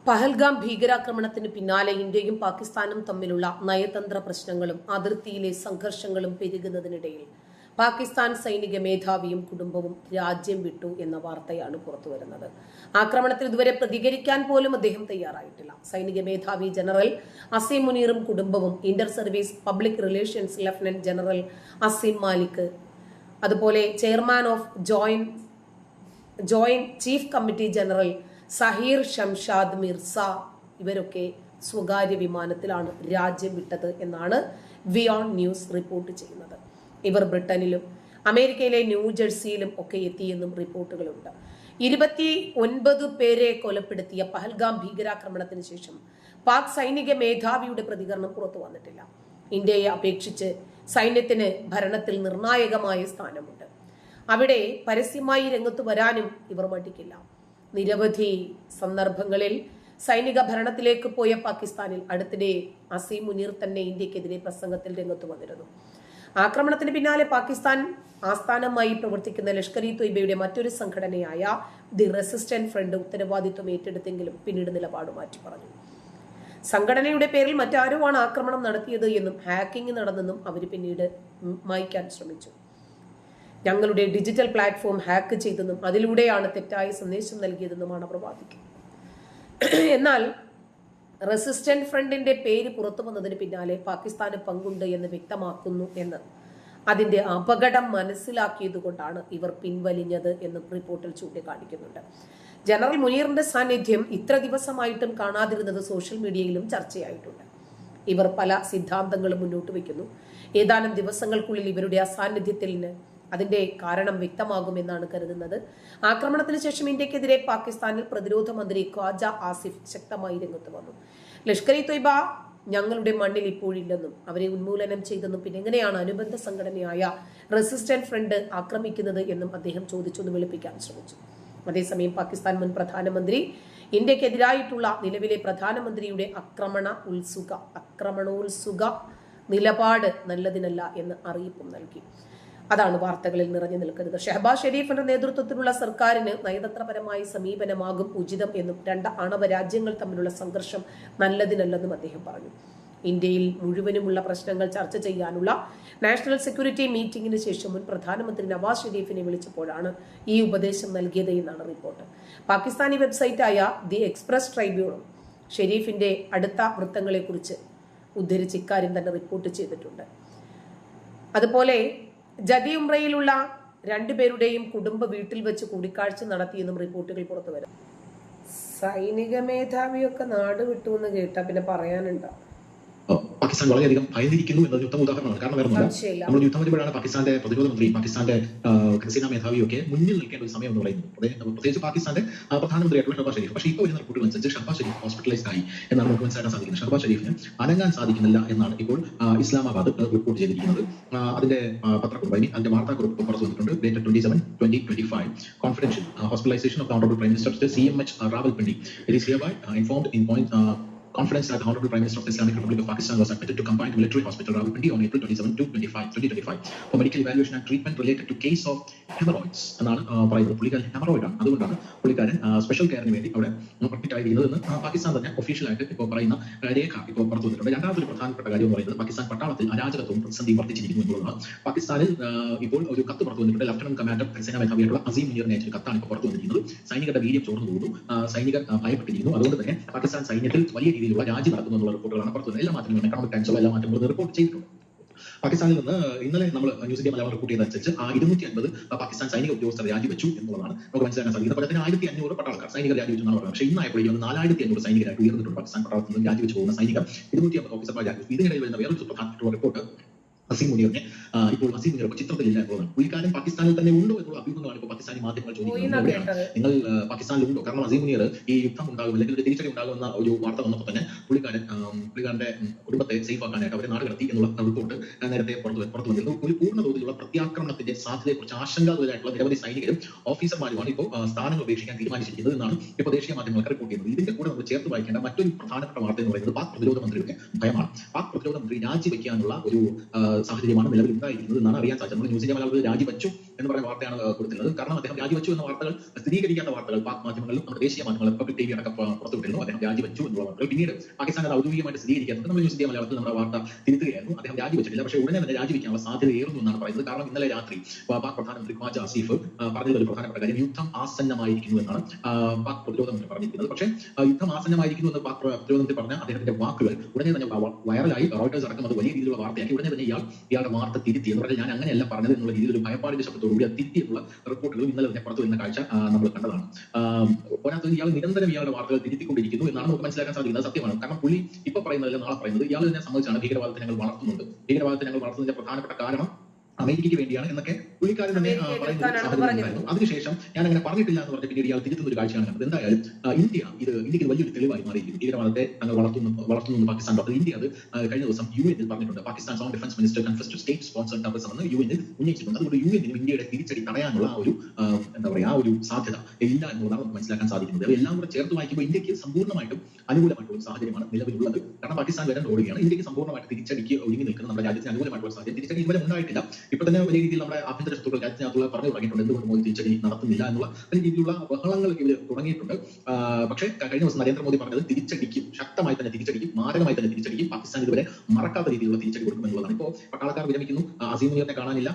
പഹൽഗാം ഭീകരാക്രമണത്തിന് പിന്നാലെ ഇന്ത്യയും പാകിസ്ഥാനും തമ്മിലുള്ള നയതന്ത്ര പ്രശ്നങ്ങളും അതിർത്തിയിലെ സംഘർഷങ്ങളും പെരുകുന്നതിനിടയിൽ പാകിസ്ഥാൻ സൈനിക മേധാവിയും കുടുംബവും രാജ്യം വിട്ടു എന്ന വാർത്തയാണ് പുറത്തുവരുന്നത്. ആക്രമണത്തിൽ ഇതുവരെ പ്രതികരിക്കാൻ പോലും അദ്ദേഹം തയ്യാറായിട്ടില്ല. സൈനിക മേധാവി ജനറൽ അസീം മുനീറും കുടുംബവും inter service public relations lieutenant general Asim Malik, അതുപോലെ chairman of joint chief committee general Zaheer Shamshad Mirza ഇവരൊക്കെ സ്വകാര്യ വിമാനത്തിലാണ് രാജ്യം വിട്ടത് എന്നാണ് വിയോൺ ന്യൂസ് റിപ്പോർട്ട് ചെയ്യുന്നത്. ഇവർ ബ്രിട്ടനിലും അമേരിക്കയിലെ ന്യൂജേഴ്സിയിലും ഒക്കെ എത്തിയെന്നും റിപ്പോർട്ടുകളുണ്ട്. 29 പേരെ കൊലപ്പെടുത്തിയ പഹൽഗാം ഭീകരാക്രമണത്തിന് ശേഷം പാക് സൈനിക മേധാവിയുടെ പ്രതികരണം പുറത്തു വന്നിട്ടില്ല. ഇന്ത്യയെ അപേക്ഷിച്ച് സൈന്യത്തിന് ഭരണത്തിൽ നിർണായകമായ സ്ഥാനമുണ്ട്. അവിടെ പരസ്യമായി രംഗത്ത് വരാനും ഇവർ മടിക്കില്ല. നിരവധി സന്ദർഭങ്ങളിൽ സൈനിക ഭരണത്തിലേക്ക് പോയ പാകിസ്ഥാനിൽ അടുത്തിടെ അസീം മുനീർ തന്നെ ഇന്ത്യക്കെതിരെ പ്രസംഗത്തിൽ രംഗത്ത് വന്നിരുന്നു. ആക്രമണത്തിന് പിന്നാലെ പാകിസ്ഥാൻ ആസ്ഥാനമായി പ്രവർത്തിക്കുന്ന ലഷ്കർ-ഇ തൊയ്ബയുടെ മറ്റൊരു സംഘടനയായ ദി റെസിസ്റ്റന്റ് ഫ്രണ്ട് ഉത്തരവാദിത്വം ഏറ്റെടുത്തെങ്കിലും പിന്നീട് നിലപാട് മാറ്റി പറഞ്ഞു. സംഘടനയുടെ പേരിൽ മറ്റാരുമാണ് ആക്രമണം നടത്തിയത് എന്നും ഹാക്കിംഗ് നടന്നെന്നും അവർ പിന്നീട് മായ്ക്കാൻ ശ്രമിച്ചു. ഞങ്ങളുടെ ഡിജിറ്റൽ പ്ലാറ്റ്ഫോം ഹാക്ക് ചെയ്തെന്നും അതിലൂടെയാണ് തെറ്റായ സന്ദേശം നൽകിയതെന്നുമാണ് അവർ വാദിക്കുന്നത്. എന്നാൽ റെസിസ്റ്റന്റ് ഫ്രണ്ടിന്റെ പേര് പുറത്തു വന്നതിന് പിന്നാലെ പാകിസ്ഥാന് പങ്കുണ്ട് എന്ന് വ്യക്തമാക്കുന്നു എന്ന് അതിന്റെ അപകടം മനസ്സിലാക്കിയതുകൊണ്ടാണ് ഇവർ പിൻവലിഞ്ഞത് എന്നും റിപ്പോർട്ടിൽ ചൂണ്ടിക്കാണിക്കുന്നുണ്ട്. ജനറൽ മുനീറിന്റെ സാന്നിധ്യം ഇത്ര ദിവസമായിട്ടും കാണാതിരുന്നത് സോഷ്യൽ മീഡിയയിലും ചർച്ചയായിട്ടുണ്ട്. ഇവർ പല സിദ്ധാന്തങ്ങളും മുന്നോട്ട് വയ്ക്കുന്നു. ഏതാനും ദിവസങ്ങൾക്കുള്ളിൽ ഇവരുടെ അസാന്നിധ്യത്തിന് അതിന്റെ കാരണം വ്യക്തമാകുമെന്നാണ് കരുതുന്നത്. ആക്രമണത്തിന് ശേഷം ഇന്ത്യക്കെതിരെ പാകിസ്ഥാനിൽ പ്രതിരോധ മന്ത്രി ഖ്വാജ ആസിഫ് ശക്തമായി രംഗത്ത് വന്നു. ലഷ്കർ-ഇ തൊയ്ബ ഞങ്ങളുടെ മണ്ണിൽ ഇപ്പോഴില്ലെന്നും അവരെ ഉന്മൂലനം ചെയ്തെന്നും പിന്നെ എങ്ങനെയാണ് അനുബന്ധ സംഘടനയായ റെസിസ്റ്റന്റ് ഫ്രണ്ട് ആക്രമിക്കുന്നത് എന്നും അദ്ദേഹം ചോദിച്ചൊന്ന് വെളുപ്പിക്കാൻ ശ്രമിച്ചു. അതേസമയം പാകിസ്ഥാൻ മുൻ പ്രധാനമന്ത്രി ഇന്ത്യക്കെതിരായിട്ടുള്ള നിലവിലെ പ്രധാനമന്ത്രിയുടെ ആക്രമണോത്സുക നിലപാട് നല്ലതിനല്ല എന്ന് അറിയിപ്പും നൽകി. അതാണ് വാർത്തകളിൽ നിറഞ്ഞു നിൽക്കുന്നത്. ഷഹബാസ് ഷെരീഫിന്റെ നേതൃത്വത്തിലുള്ള സർക്കാരിന് നയതന്ത്രപരമായ സമീപനമാകും ഉചിതം എന്നും രണ്ട് ആണവ രാജ്യങ്ങൾ തമ്മിലുള്ള സംഘർഷം നല്ലതിനല്ലെന്നും അദ്ദേഹം പറഞ്ഞു. ഇന്ത്യയിൽ മുഴുവനുമുള്ള പ്രശ്നങ്ങൾ ചർച്ച ചെയ്യാനുള്ള നാഷണൽ സെക്യൂരിറ്റി മീറ്റിംഗിന് ശേഷം മുൻ പ്രധാനമന്ത്രി നവാസ് ഷെരീഫിനെ വിളിച്ചപ്പോഴാണ് ഈ ഉപദേശം നൽകിയത് എന്നാണ് റിപ്പോർട്ട്. പാകിസ്ഥാനി വെബ്സൈറ്റായ ദി എക്സ്പ്രസ് ട്രൈബ്യൂണും ഷെരീഫിന്റെ അടുത്ത വൃത്തങ്ങളെക്കുറിച്ച് ഉദ്ധരിച്ച് ഇക്കാര്യം തന്നെ റിപ്പോർട്ട് ചെയ്തിട്ടുണ്ട്. അതുപോലെ ജദി ഉംറയിലുള്ള രണ്ടുപേരുടെയും കുടുംബ വീട്ടിൽ വെച്ച് കൂടിക്കാഴ്ച നടത്തിയെന്നും റിപ്പോർട്ടുകൾ പുറത്തു വരും. സൈനിക മേധാവിയൊക്കെ നാട് വിട്ടു എന്ന് കേട്ടാ പിന്നെ പറയാനുണ്ടോ? പാകിസ്ഥാൻ വളരെയധികം ഭയന്നിരിക്കുന്നു എന്നൊരു ഉത്തമ ഉദാഹരണമാണ്. കാരണം വേറെ നമ്മൾ യുദ്ധം വരുമ്പോഴാണ് പാകിസ്ഥാന്റെ പ്രതിരോധ മന്ത്രി, പാകിസ്ഥാന്റെ കരസേനാ മേധാവിയൊക്കെ മുന്നിൽ നിൽക്കേണ്ട ഒരു സമയം എന്ന് പറയുന്നത്. പ്രത്യേകിച്ച് പാകിസ്ഥാന്റെ പ്രധാനമന്ത്രിയായിട്ടുള്ള ഷഹബാസ് ഷെരീഫ്. പക്ഷേ ഇപ്പോൾ വരുന്ന റിപ്പോർട്ടുകൾ അനുസരിച്ച് ഷഹബാസ് ഷെരീഫ് ഹോസ്പിറ്റലൈസ്ഡ് ആയി എന്നാണ് നമുക്ക് മനസ്സിലാക്കാൻ സാധിക്കുന്നത്. ഷഹബാസ് ഷെരീഫിന് അനങ്ങാൻ സാധിക്കുന്നില്ല എന്നാണ് ഇപ്പോൾ ഇസ്ലാമാബാദ് റിപ്പോർട്ട് ചെയ്തിരിക്കുന്നത്. അതിന്റെ പത്രക്കുറിപ്പ്, അതിന്റെ വാർത്താക്കുറിപ്പ് പുറത്തു വന്നിട്ടുണ്ട്. Date 27/2025 confidential hospitalisation of the honourable prime minister CMH Rawalpindi. It is hereby informed in point confidence that the Honorable Prime Minister of the Islamic Republic of Pakistan was admitted to combined military hospital Rawalpindi on April 27, 2025 for medical evaluation and treatment related to case of hemorrhoids എന്നാണ് പറയുന്നത്. പുള്ളിക്കാരൻ haemorrhoid ആണ്, അതുകൊണ്ടാണ് പുള്ളിക്കാരൻ special കെയറിന് വേണ്ടി അവിടെ admit ആയിരിക്കുന്നത് എന്ന് പാകിസ്ഥാൻ തന്നെ ഒഫീഷ്യലായിട്ട് ഇപ്പോൾ പറയുന്ന രേഖ ഇപ്പോൾ പുറത്തു വന്നിട്ടുണ്ട്. രണ്ടാമതൊരു പ്രധാനപ്പെട്ട കാര്യം എന്ന് പറയുന്നത് പാകിസ്ഥാൻ പട്ടാളത്തിൽ അരാജകത്വവും പ്രതിസന്ധി വർദ്ധിച്ചിരിക്കുന്നു എന്നുള്ളതാണ്. പാകിസ്ഥാനിൽ ഇപ്പോൾ ഒരു കത്ത് പുറത്തു വന്നിട്ടുണ്ട്. ലഫ്റ്റനന്റ് കമാൻഡർ കരസേനാ മേധാവിയായിട്ടുള്ള അസീം മുനീറിനെ അയച്ച കത്താണ് ഇപ്പോൾ പുറത്തു വന്നിരിക്കുന്നത്. സൈനികരുടെ വീര്യം ചോർന്നു പോകുന്നു, സൈനികർ ഭയപ്പെട്ടിരിക്കുന്നു. അതുകൊണ്ട് തന്നെ പാകിസ്ഥാൻ സൈന്യത്തിൽ വലിയ രീതിയിലുള്ള രാജി നടക്കുന്നു എന്നുള്ള റിപ്പോർട്ടുകളാണ് പുറത്തുവരുന്നത്. എല്ലാ മാധ്യമങ്ങളും എക്കണോമിക് ടൈംസുള്ള എല്ലാ മാധ്യമങ്ങളും റിപ്പോർട്ട് ചെയ്തിട്ടുണ്ട്. പാകിസ്ഥാനിൽ നിന്ന് ഇന്നലെ നമ്മൾ ന്യൂസ് ഇന്ത്യ മലയാളം റിപ്പോർട്ട് ചെയ്തതനുസരിച്ച് 250 പാകിസ്ഥാൻ സൈനിക ഉദ്യോഗസ്ഥർ രാജിവെച്ചു എന്നുള്ളതാണ് നമുക്ക് മനസ്സിലാക്കാൻ സാധിക്കുന്നത്. പലത്തിന് 1500 പട്ടാളക്കാർ സൈനികർ രാജിവെച്ചു എന്നാണ് പറയുന്നത്. പക്ഷേ ഇന്നായപ്പോഴേക്കും 4500 സൈനികരായിട്ട് ഉയർന്നിട്ടുണ്ട്. പാകിസ്ഥാൻ പട്ടാളത്തിൽ നിന്ന് രാജിവെച്ചു പോകുന്ന സൈനികർ 250 ഓഫീസർമാർ രാജിവെച്ചു. ഇതിനിടയിൽ വരുന്ന വേറൊരു പ്രധാനപ്പെട്ട റിപ്പോർട്ട് അസീം മുനീറിനെ ഇപ്പോൾ അസീം മുനീർ ചിത്രത്തിലില്ല എന്നുള്ളതാണ്. പുള്ളിക്കാരൻ പാകിസ്ഥാനിൽ തന്നെ ഉണ്ടോ എന്നുള്ള അഭ്യൂഹങ്ങളാണ് ഇപ്പോൾ പാകിസ്ഥാനി മാധ്യമങ്ങൾ ചോദിക്കുന്നത്. നിങ്ങൾ പാകിസ്ഥാനിലുണ്ടോ? കാരണം അസീം മുനീർ ഈ യുദ്ധം ഉണ്ടാകും അല്ലെങ്കിൽ ഒരു തിരിച്ചടി ഉണ്ടാകുമെന്ന ഒരു വാർത്ത വന്നപ്പോൾ തന്നെ പുള്ളിക്കാരന്റെ കുടുംബത്തെ സേഫ് ആക്കാനായിട്ട് അവരെ നാട് കടത്തി എന്നുള്ള റിപ്പോർട്ട് നേരത്തെ പുറത്തു വന്നിരുന്നു. ഒരു പൂർണ്ണ തോതിലുള്ള പ്രത്യാക്രമണത്തിന്റെ സാധ്യതയെക്കുറിച്ച് ആശങ്കാകുലരായിട്ടുള്ള നിരവധി സൈനികരും ഓഫീസർമാരുമാണ് ഇപ്പോൾ സ്ഥാനങ്ങൾ ഉപേക്ഷിക്കാൻ തീരുമാനിച്ചിരിക്കുന്നത് എന്നാണ് ഇപ്പോൾ ദേശീയ മാധ്യമങ്ങൾക്ക് റിപ്പോർട്ട് ചെയ്യുന്നത്. ഇതിന്റെ കൂടെ നമ്മൾ ചേർത്ത് വായിക്കേണ്ട മറ്റൊരു പ്രധാനപ്പെട്ട വാർത്ത എന്ന് പറയുന്നത് പാക് പ്രതിരോധ മന്ത്രിയുടെ ഭയമാണ്. പാക് പ്രതിരോധ മന്ത്രി രാജിവെക്കാനുള്ള ഒരു സാഹചര്യമാണ് നിലവിൽ ഉണ്ടായിരിക്കുന്നത് എന്നാണ് അറിയാൻ സാധിച്ചത്. നമ്മൾ ന്യൂസ് ഇന്ത്യ മലയാളത്തിൽ രാജിവെച്ചു എന്ന് പറയുന്ന വാർത്തയാണ് കൊടുത്തിരുന്നത്. കാരണം അദ്ദേഹം രാജിവെച്ചു എന്ന വാർത്തകൾ സ്ഥിരീകരിക്കാത്ത വാർത്തകൾ പാക് മാധ്യമങ്ങളിലും നമ്മുടെ ദേശീയ മാധ്യമങ്ങളും പബ്ലിക് ടി വി അടക്കം പുറത്തുവിട്ടിരുന്നു. അദ്ദേഹം രാജിവെച്ചു എന്നുള്ള വാർത്തകൾ പിന്നീട് പാകിസ്ഥാൻ അത് ഔദ്യോഗികമായിട്ട് സ്ഥിരീകരിക്കാത്തത് നമ്മൾ ന്യൂസ് ഇന്ത്യ മലയാളത്തിൽ നമ്മുടെ വാർത്ത തിരുത്തുകയായിരുന്നു. അദ്ദേഹം രാജിവെച്ചിട്ടില്ല, പക്ഷേ ഉടനെ തന്നെ രാജിവെക്കാനുള്ള സാധ്യത ഏറുന്നു എന്നാണ് പറയുന്നത്. കാരണം ഇന്നലെ രാത്രി പാക് പ്രധാനമന്ത്രി ഖ്വാജ ആസിഫ് പറഞ്ഞത് ഒരു പ്രധാനപ്പെട്ട കാര്യം, യുദ്ധം ആസന്നമായിരിക്കുന്നു എന്നാണ് പാക് പ്രതിരോധ മന്ത്രി പറഞ്ഞിരിക്കുന്നത്. പക്ഷേ യുദ്ധം ആസന്നമായിരിക്കുന്നു എന്ന് പാക് പ്രതിരോധ മന്ത്രി പറഞ്ഞ അദ്ദേഹത്തിന്റെ വാക്കുകൾ ഉടനെ തന്നെ വൈറലായി. റോയിട്ടേഴ്സ് അടക്കം അത് വലിയ രീതിയിലുള്ള വാർത്തയാക്കി. ഉടനെ തന്നെ ഇയാളുടെ വാർത്ത തിരുത്തി എന്ന് പറഞ്ഞാൽ ഞാൻ അങ്ങനെയല്ല പറഞ്ഞത് എന്നുള്ള രീതിയിൽ ഒരു ഭയപ്പാടിന്റെ ശബ്ദത്തോടുകൂടി അത് തിരുത്തിയുള്ള റിപ്പോർട്ടുകളും ഇന്നലെ തന്നെ പുറത്തു വരുന്ന കാഴ്ച നമ്മൾ കണ്ടതാണ്. പോരാത്തത് ഇയാൾ നിരന്തരം ഇയാളുടെ വാർത്തകൾ തിരുത്തിക്കൊണ്ടിരിക്കുന്നു എന്നാണ് നമുക്ക് മനസ്സിലാക്കാൻ സാധിക്കുന്നത്. സത്യമാണ്. കാരണം പുള്ളി ഇപ്പൊ പറയുന്നതല്ല നാളെ പറയുന്നത്. ഇയാൾ തന്നെ സംബന്ധിച്ചാണ് ഭീകരവാദത്തെ ഞങ്ങൾ വളർത്തുന്നുണ്ട്, ഭീകരവാദത്തെ ഞങ്ങൾ വളർത്തുന്നതിന്റെ പ്രധാനപ്പെട്ട കാരണം അമേരിക്കയ്ക്ക് വേണ്ടിയാണ് എന്നൊക്കെ പുള്ളിക്കാരൻ തന്നെ പറയുന്നു. അതിനുശേഷം ഞാൻ അങ്ങനെ പറഞ്ഞിട്ടില്ല എന്ന് പറഞ്ഞ് പിന്നീട് ഇയാൾ തിരുത്തുന്ന ഒരു കാഴ്ചയാണ് കണ്ടത്. എന്തായാലും ഇന്ത്യക്ക് വലിയൊരു തെളിവായി മാറിയിരിക്കുന്നു. ഭീകരവാദത്തെ തങ്ങൾ വളർത്തുന്നു പാകിസ്ഥാൻ ഡോക്ടർ. ഇന്ത്യ അത് കഴിഞ്ഞ ദിവസം UN പറഞ്ഞിട്ടുണ്ട്. Pakistan on defence minister confessed state sponsored terrorism എന്ന് UN ഉന്നയിച്ചിട്ടുണ്ട്. അതുകൊണ്ട് UN ഇന്ത്യയുടെ തിരിച്ചടി തടയാനുള്ള ഒരു ആ ഒരു സാധ്യത ഇല്ല എന്നുള്ളതാണ് നമുക്ക് മനസ്സിലാക്കാൻ സാധിക്കുന്നത്. എല്ലാം കൂടെ ചേർത്ത് വായിക്കുമ്പോൾ ഇന്ത്യക്ക് സമ്പൂർണ്ണമായിട്ടും അനുകൂലമായിട്ടുള്ള സാഹചര്യമാണ് നിലവിലുള്ളത്. കാരണം പാകിസ്ഥാൻ വരാൻ ഓടുകയാണ്. ഇന്ത്യക്ക് സമ്പൂർണ്ണമായിട്ട് തിരിച്ചടിക്ക് ഒരുങ്ങി നിൽക്കുന്ന നമ്മുടെ രാജ്യത്തിന് അനുകൂലമായിട്ടുള്ള സാഹചര്യം തിരിച്ചടി ഇതുവരെ ഉണ്ടായിട്ടില്ല. ഇപ്പൊ തന്നെ വലിയ രീതിയിൽ നമ്മുടെ ആഭ്യന്തര ശത്രുക്കൾ രാജ്യത്തിനകത്തുള്ള പറഞ്ഞു തുടങ്ങിയിട്ടുണ്ട്. എന്തുകൊണ്ട് മോദി തിരിച്ചടി നടത്തുന്നില്ല എന്നുള്ള വലിയ രീതിയിലുള്ള ബഹളങ്ങൾ ഇവർ തുടങ്ങിയിട്ടുണ്ട്. പക്ഷേ കഴിഞ്ഞ ദിവസം നരേന്ദ്രമോദി പറഞ്ഞത് തിരിച്ചടിക്കും, ശക്തമായി തന്നെ തിരിച്ചടിക്കും, മാരകമായി തന്നെ തിരിച്ചടിക്കും, പാകിസ്ഥാൻ ഇതുവരെ മറക്കാത്ത രീതിയിലുള്ള തിരിച്ചടി കൊടുക്കുമെന്നുള്ളതാണ്. ഇപ്പോൾ പട്ടാളക്കാർ വിരമിക്കുന്നു, അസീം മുനീറിനെ കാണാനില്ല,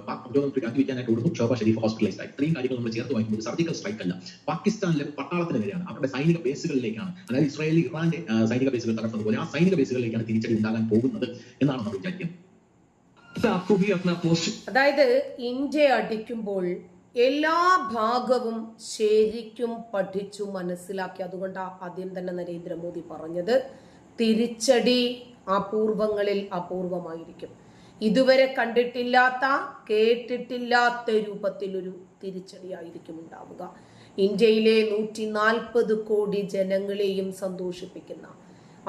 പാക് പ്രതിരോധമന്ത്രി രാജിവെക്കാനായിട്ട് ഓടുന്നു, ഷോബ ഷെരീഫ് ഹോസ്പിറ്റലൈസ്ഡ് ആയി. ഇത്രയും കാര്യങ്ങൾ നമ്മൾ ചേർത്ത് വായിക്കുമ്പോൾ സർജിക്കൽ സ്ട്രൈക്ക് അല്ല, പാകിസ്ഥാനിലെ പട്ടാളത്തിനെതിരെയാണ്, അവരുടെ സൈനിക ബേസുകളിലേക്കാണ്. അതായത് ഇസ്രായേലി ഇറാന്റെ സൈനിക ബേസുകൾ തകർത്തത് പോലെ ആ സൈനിക ബേസുകളിലേക്കാണ് തിരിച്ചടി ഉണ്ടാകാൻ പോകുന്നത് എന്നാണ് നമ്മൾ വിചാരിക്കുന്നത്. അതായത് ഇന്ത്യ അടിക്കുമ്പോൾ എല്ലാ ഭാഗവും ശരിക്കും പഠിച്ചു മനസ്സിലാക്കി. അതുകൊണ്ട് ആദ്യം തന്നെ നരേന്ദ്രമോദി പറഞ്ഞത് തിരിച്ചടി അപൂർവങ്ങളിൽ അപൂർവമായിരിക്കും. ഇതുവരെ കണ്ടിട്ടില്ലാത്ത കേട്ടിട്ടില്ലാത്ത രൂപത്തിലൊരു തിരിച്ചടിയായിരിക്കും ഉണ്ടാവുക. ഇന്ത്യയിലെ 140 കോടി ജനങ്ങളെയും സന്തോഷിപ്പിക്കുന്ന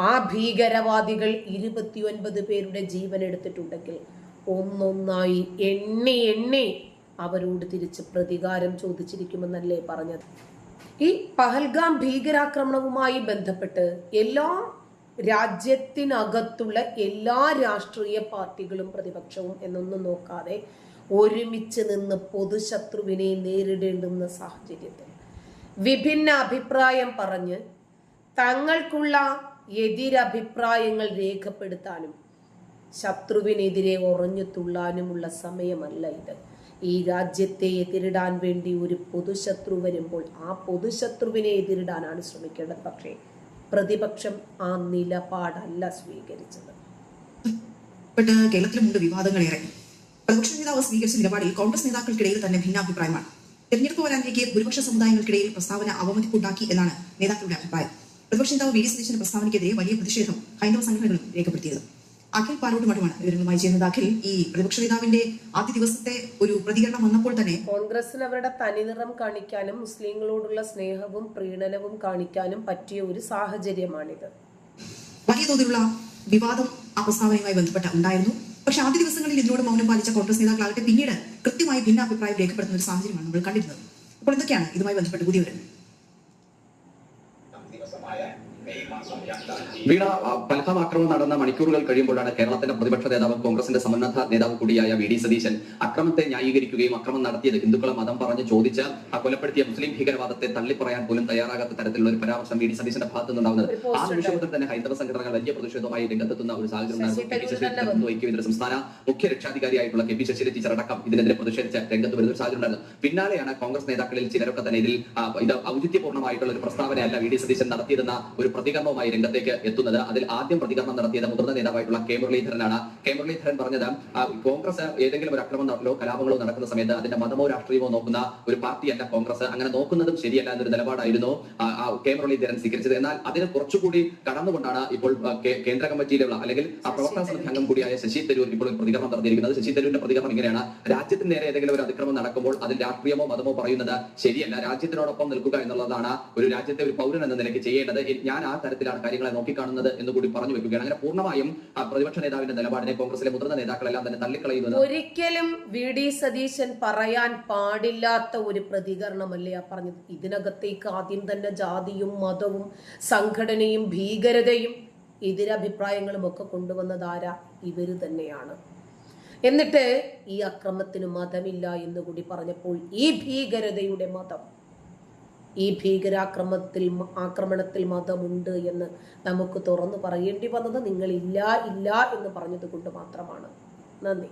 ആ ഭീകരവാദികൾ 29 പേരുടെ ജീവൻ എടുത്തിട്ടുണ്ടെങ്കിൽ ഒന്നൊന്നായി എണ്ണി അവരോട് തിരിച്ച് പ്രതികാരം ചോദിച്ചിരിക്കുമെന്നല്ലേ പറഞ്ഞത്. ഈ പഹൽഗാം ഭീകരാക്രമണവുമായി ബന്ധപ്പെട്ട് എല്ലാ രാജ്യത്തിനകത്തുള്ള എല്ലാ രാഷ്ട്രീയ പാർട്ടികളും പ്രതിപക്ഷവും എന്നൊന്നും നോക്കാതെ ഒരുമിച്ച് നിന്ന് പൊതുശത്രുവിനെ നേരിടേണ്ടുന്ന സാഹചര്യത്തിൽ വിഭിന്ന അഭിപ്രായം പറഞ്ഞ് തങ്ങൾക്കുള്ള എതിരഭിപ്രായങ്ങൾ രേഖപ്പെടുത്താനും ശത്രുവിനെതിരെ ഉറഞ്ഞു തുള്ളാനുമുള്ള സമയമല്ല ഇത്. ഈ രാജ്യത്തെ എതിരിടാൻ വേണ്ടി ഒരു പൊതുശത്രു വരുമ്പോൾ ആ പൊതുശത്രുവിനെ എതിരിടാനാണ് ശ്രമിക്കേണ്ടത്. പക്ഷേ പ്രതിപക്ഷം ആ നിലപാടല്ല സ്വീകരിച്ചത്. കേരളത്തിലുമുണ്ട് വിവാദങ്ങളേറെ. പ്രതിപക്ഷ നേതാവ് സ്വീകരിച്ച നിലപാടിൽ കോൺഗ്രസ് നേതാക്കൾക്കിടയിൽ തന്നെ ഭിന്നാഭിപ്രായമാണ്. തെരഞ്ഞെടുപ്പ് വരാനിരിക്കെ ഭൂരിപക്ഷ സമുദായങ്ങൾക്കിടയിൽ പ്രസ്താവന അവമതിപ്പുണ്ടാക്കി എന്നാണ് നേതാക്കളുടെ അഭിപ്രായം. പ്രതിപക്ഷ നേതാവ് വി ഡി സതീശന്റെ പ്രസ്താവനയ്ക്കെതിരെ വലിയ പ്രതിഷേധം ഹൈന്ദവ സംഘടനകളും രേഖപ്പെടുത്തിയത്. അഖിൽ പാലോട്ട് മഠമാണ് വിവരങ്ങളുമായി ചെയ്യുന്നത്. അഖിൽ, ഈ പ്രതിപക്ഷ നേതാവിന്റെ ആദ്യ ദിവസത്തെ ഒരു പ്രതികരണം വന്നപ്പോൾ തന്നെ കോൺഗ്രസിന് അവരുടെ തനിനിറം കാണിക്കാനും മുസ്ലിങ്ങളോടുള്ള സ്നേഹവും പ്രീണനവും കാണിക്കാനും പറ്റിയ ഒരു സാഹചര്യമാണിത്. വലിയ തോതിലുള്ള വിവാദം ആ പ്രസ്താവനയുമായി ബന്ധപ്പെട്ട് ഉണ്ടായിരുന്നു. പക്ഷെ ആദ്യ ദിവസങ്ങളിൽ ഇതിനോട് മൗനം പാലിച്ച കോൺഗ്രസ് നേതാക്കളാകട്ടെ പിന്നീട് കൃത്യമായി ഭിന്നാഭിപ്രായം രേഖപ്പെടുത്തുന്ന ഒരു സാഹചര്യമാണ് നമ്മൾ കണ്ടിരുന്നത്. അപ്പോൾ എന്തൊക്കെയാണ് ഇതുമായി ബന്ധപ്പെട്ട് പുതിയ വിവരങ്ങൾ? വീണ, പഹൽഗാം ആക്രമണം നടന്ന മണിക്കൂറുകൾ കഴിയുമ്പോഴാണ് കേരളത്തിന്റെ പ്രതിപക്ഷ നേതാവും കോൺഗ്രസിന്റെ സമുന്നത നേതാവ് കൂടിയായ വി ഡി സതീശൻ അക്രമത്തെ ന്യായീകരിക്കുകയും അക്രമം നടത്തിയത് ഹിന്ദുക്കളെ മതം പറഞ്ഞ് ചോദിച്ച് കൊലപ്പെടുത്തിയ മുസ്ലിം ഭീകരവാദത്തെ തള്ളിപ്പറയാൻ പോലും തയ്യാറാകാത്ത തരത്തിലുള്ള ഒരു പരാമർശം വി ഡി സതീശന്റെ ഭാഗത്തു നിന്നുണ്ടാവുന്നത് ആ നിമിഷം മുതൽ തന്നെ ഹൈന്ദവ സംഘടനകൾ വലിയ പ്രതിഷേധവുമായി രംഗത്തെത്തുന്ന ഒരു സാഹചര്യം ഐക്യവേന്ദ്ര സംസ്ഥാന മുഖ്യ രക്ഷാധികാരിയായിട്ടുള്ള കെ പി ശശി ടീച്ചർ അടക്കം ഇതിനെതിരെ പ്രതിഷേധിച്ച് രംഗത്ത് വരുന്ന ഒരു സാഹചര്യം ഉണ്ടായിരുന്നു. പിന്നാലെയാണ് കോൺഗ്രസ് നേതാക്കളിൽ ചിലരൊക്കെ തന്നെ ഇത് ഔചിത്യപൂർണ്ണമായിട്ടുള്ള ഒരു പ്രസ്താവനയല്ല വി ഡി സതീശൻ നടത്തിയിരുന്ന ഒരു പ്രതികരണവുമായി രംഗത്തേക്ക് എത്തുന്നത്. അതിൽ ആദ്യം പ്രതികരണം നടത്തിയത് മുതിർന്ന നേതാവായിട്ടുള്ള കെ മുരളീധരനാണ്. കെ മുരളീധരൻ പറഞ്ഞത് കോൺഗ്രസ് ഏതെങ്കിലും ഒരു അക്രമങ്ങളോ കലാപങ്ങളോ നടക്കുന്ന സമയത്ത് അതിന്റെ മതമോ രാഷ്ട്രീയമോ നോക്കുന്ന ഒരു പാർട്ടിയല്ല കോൺഗ്രസ്, അങ്ങനെ നോക്കുന്നതും ശരിയല്ല എന്നൊരു നിലപാടായിരുന്നു കെ മുരളീധരൻ സ്വീകരിച്ചത്. എന്നാൽ അതിന് കുറച്ചുകൂടി കടന്നുകൊണ്ടാണ് ഇപ്പോൾ കേന്ദ്ര കമ്മിറ്റിയിലുള്ള അല്ലെങ്കിൽ ആ പ്രവർത്തന സമിതി അംഗം കൂടിയായ ശശി തരൂർ ഇപ്പോൾ ഒരു പ്രതികരണം നടത്തിയിരിക്കുന്നത്. ശശി തരൂരിന്റെ പ്രതികരണം ഇങ്ങനെയാണ്: രാജ്യത്തിന് നേരെ ഏതെങ്കിലും ഒരു അതിക്രമം നടക്കുമ്പോൾ അതിൽ രാഷ്ട്രീയമോ മതമോ പറയുന്നത് ശരിയല്ല, രാജ്യത്തിനോടൊപ്പം നിൽക്കുക എന്നുള്ളതാണ് ഒരു രാജ്യത്തെ ഒരു പൗരൻ എന്ന നിലയ്ക്ക് ചെയ്യേണ്ടത്. ഞാൻ ആ തരത്തിലാണ് കാര്യങ്ങളെ നോക്കിക്കാണുന്നത് എന്ന് കൂടി പറഞ്ഞു വെക്കുകയാണ്. അങ്ങനെ പൂർണ്ണമായും പ്രതിപക്ഷ നേതാവിന്റെ നിലപാടിനെ കോൺഗ്രസിലെ മുതിർന്ന നേതാക്കളെല്ലാം തന്നെ തള്ളിക്കളയുന്നത്. ഒരിക്കലും വി ഡി സതീശൻ പറയാൻ പാടില്ലാത്ത ഒരു പ്രതികരണമല്ലേ ആ പറഞ്ഞത്. ഇതിനകത്തേക്ക് ആദ്യം തന്നെ ജാതിയും മതവും സംഘടനയും ഭീകരതയും എതിരഭിപ്രായങ്ങളും ഒക്കെ കൊണ്ടുവന്നത് ആരാ? ഇവര് തന്നെയാണ്. എന്നിട്ട് ഈ അക്രമത്തിന് മതമില്ല എന്ന് കൂടി പറഞ്ഞപ്പോൾ ഈ ഭീകരതയുടെ മതം, ഈ ആക്രമണത്തിൽ മതമുണ്ട് എന്ന് നമുക്ക് തുറന്നു പറയേണ്ടി വന്നത് നിങ്ങൾ ഇല്ല എന്ന് പറഞ്ഞത് കൊണ്ട് മാത്രമാണ്. നന്ദി.